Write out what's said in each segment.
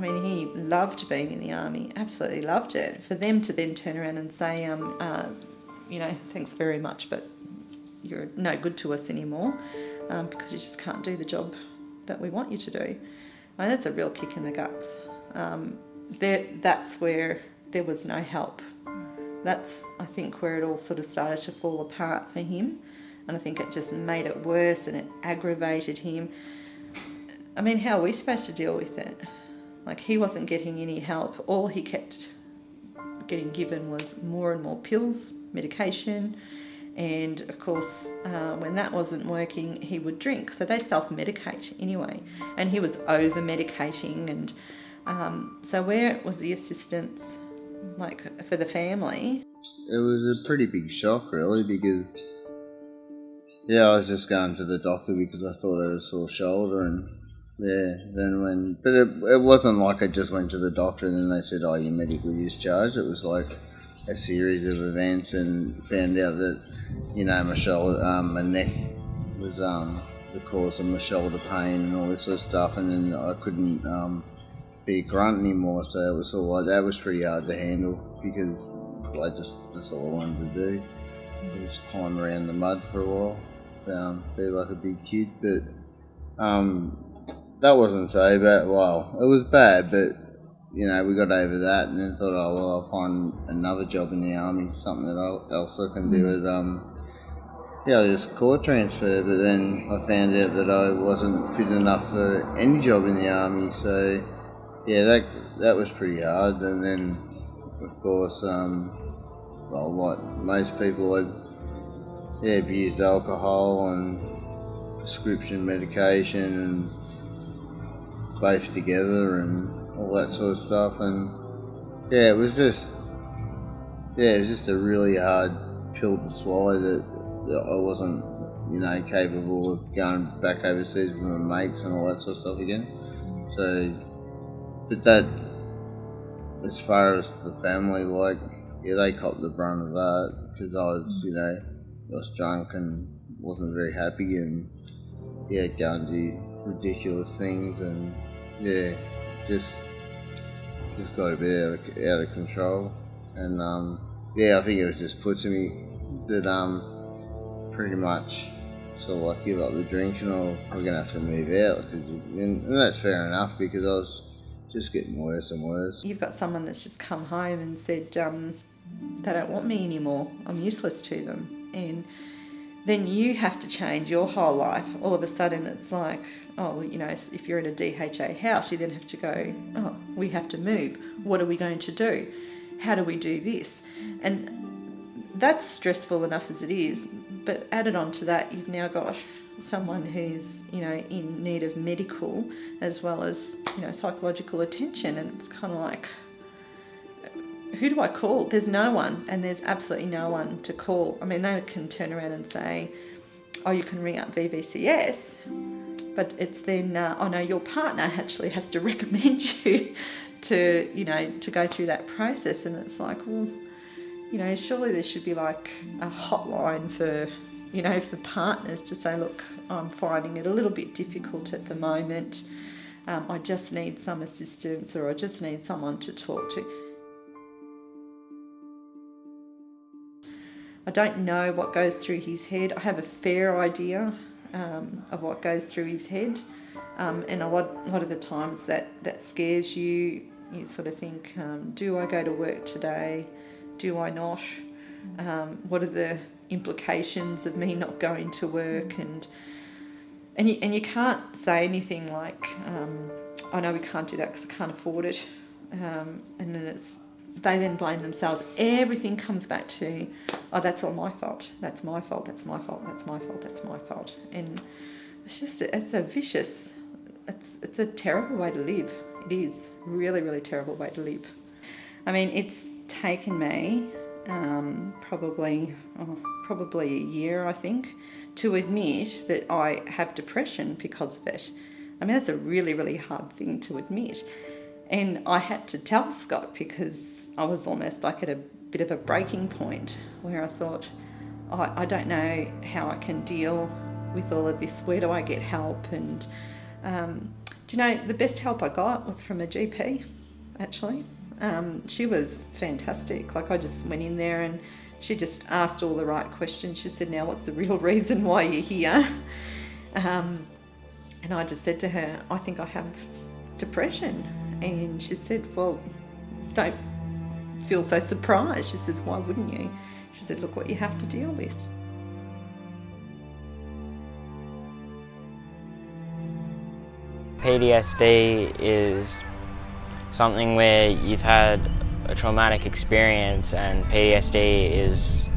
mean, he loved being in the army, absolutely loved it. For them to then turn around and say, thanks very much, but you're no good to us anymore because you just can't do the job that we want you to do. I mean, that's a real kick in the guts. That's where there was no help. That's, I think, where it all sort of started to fall apart for him. And I think it just made it worse and it aggravated him. I mean, how are we supposed to deal with it? Like, he wasn't getting any help. All he kept getting given was more and more pills, medication. And, of course, when that wasn't working, he would drink. So they self-medicate anyway. And he was over-medicating. And so where was the assistance, like, for the family? It was a pretty big shock, really, because, I was just going to the doctor because I thought I had a sore shoulder. And, but it wasn't like I just went to the doctor and then they said, oh, you're medically discharged. It was like a series of events, and found out that, my shoulder, my neck was the cause of my shoulder pain and all this sort of stuff, and then I couldn't be a grunt anymore, so it was all like, that was pretty hard to handle because that's all I wanted to do. Just climb around the mud for a while, be like a big kid, but that wasn't so bad. Well, it was bad, but we got over that, and then thought, I'll find another job in the army, something else I can do at, just corps transfer. But then I found out that I wasn't fit enough for any job in the army, so that was pretty hard. And then, of course, like most people, I've used alcohol and prescription medication and both together and all that sort of stuff, and it was just a really hard pill to swallow that I wasn't capable of going back overseas with my mates and all that sort of stuff again. So, but that, as far as the family, they copped the brunt of that because I was drunk and wasn't very happy, and going to do ridiculous things, and just got a bit out of control. And I think it was just put to me that pretty much sort of like give up the drinking, or we're gonna have to move out. And that's fair enough, because I was just getting worse and worse. You've got someone that's just come home and said they don't want me anymore, I'm useless to them, and then you have to change your whole life. All of a sudden it's like, if you're in a DHA house, you then have to go, we have to move. What are we going to do? How do we do this? And that's stressful enough as it is, but added on to that, you've now got someone who's, in need of medical as well as, psychological attention, and it's kind of like, who do I call? There's no one, and there's absolutely no one to call. I mean, they can turn around and say, you can ring up VVCS, but it's then, no, your partner actually has to recommend you to go through that process. And it's like, well, surely there should be like a hotline for partners to say, look, I'm finding it a little bit difficult at the moment. I just need some assistance, or I just need someone to talk to. I don't know what goes through his head. I have a fair idea of what goes through his head, and a lot of the times that scares you. You sort of think, do I go to work today? Do I not? What are the implications of me not going to work? And you can't say anything like, I know we can't do that because I can't afford it. And then they then blame themselves. Everything comes back to, that's all my fault. That's my fault. That's my fault. That's my fault. That's my fault. And it's a vicious, it's a terrible way to live. It is really, really terrible way to live. I mean, it's taken me probably a year, I think, to admit that I have depression because of it. I mean, that's a really, really hard thing to admit. And I had to tell Scott, because I was almost like at a bit of a breaking point where I thought, I don't know how I can deal with all of this. Where do I get help? And Do you know, the best help I got was from a GP, actually. She was fantastic. Like, I just went in there and she just asked all the right questions. She said, now what's the real reason why you're here? And I just said to her, I think I have depression. And she said, well, don't feel so surprised. She says, why wouldn't you? She said, look what you have to deal with. PTSD is something where you've had a traumatic experience, and PTSD is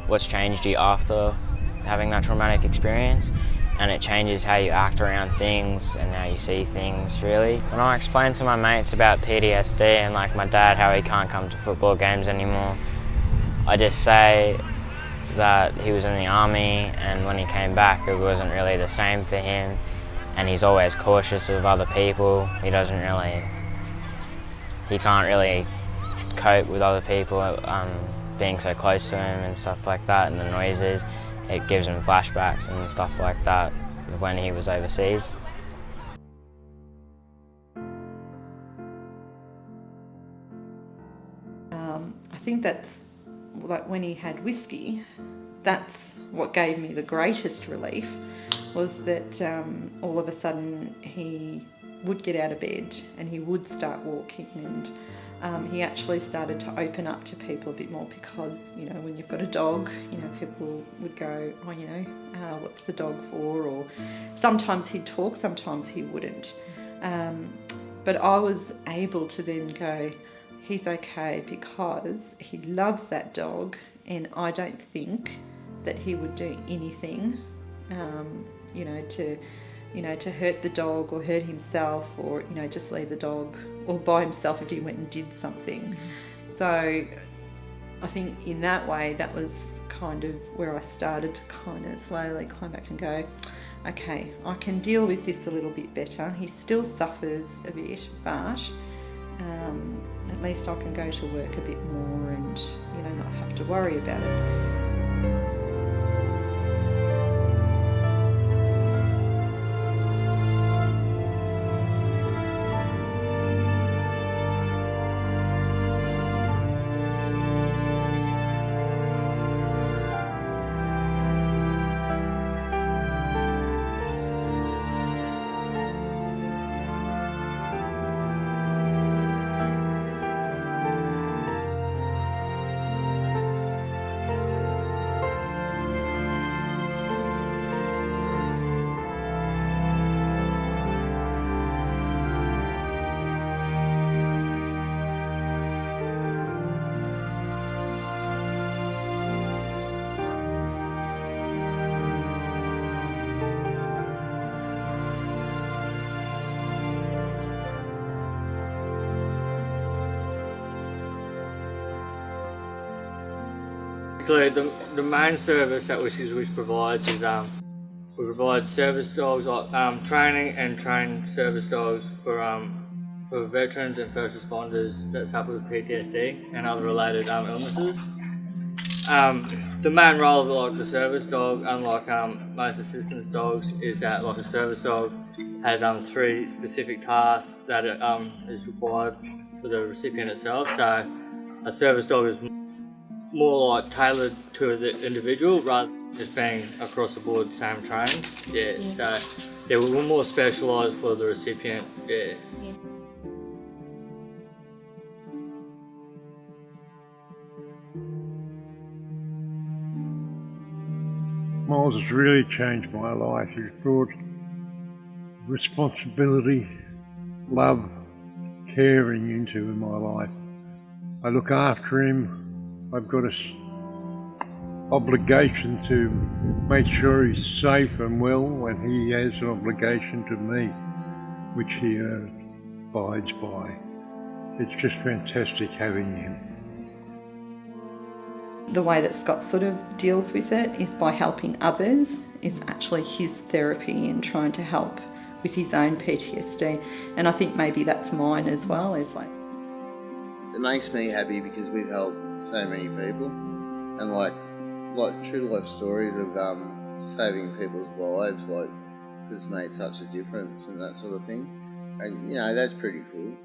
what's changed you after having that traumatic experience, and it changes how you act around things and how you see things, really. When I explain to my mates about PTSD and like my dad how he can't come to football games anymore, I just say that he was in the army and when he came back it wasn't really the same for him, and he's always cautious of other people. He can't really cope with other people being so close to him and stuff like that, and the noises. It gives him flashbacks and stuff like that of when he was overseas. I think that's like when he had whiskey, that's what gave me the greatest relief, was that all of a sudden he would get out of bed and he would start walking, and he actually started to open up to people a bit more, because, you know, when you've got a dog, you know, people would go, oh, you know, what's the dog for? Or sometimes he'd talk, sometimes he wouldn't. But I was able to then go, he's okay because he loves that dog, and I don't think that he would do anything, to hurt the dog or hurt himself, or, you know, just leave the dog all by himself if he went and did something. So I think in that way, that was kind of where I started to kind of slowly climb back and go, okay, I can deal with this a little bit better. He still suffers a bit, but at least I can go to work a bit more and, you know, not have to worry about it. The main service that which provides is we provide service dogs, like training and trained service dogs for veterans and first responders that suffer with PTSD and other related illnesses. The main role of like the service dog, unlike most assistance dogs, is that like a service dog has 3 specific tasks that is required for the recipient itself. So a service dog is more like tailored to the individual rather than just being across the board same trained. So we're more specialised for the recipient. Miles has really changed my life. He's brought responsibility, love, caring into my life. I look after him. I've got an obligation to make sure he's safe and well, and he has an obligation to me, which he abides by. It's just fantastic having him. The way that Scott sort of deals with it is by helping others. It's actually his therapy and trying to help with his own PTSD. And I think maybe that's mine as well. It's like, it makes me happy because we've helped so many people, and like true to life stories of saving people's lives. Like has made such a difference and that sort of thing. And, you know, that's pretty cool.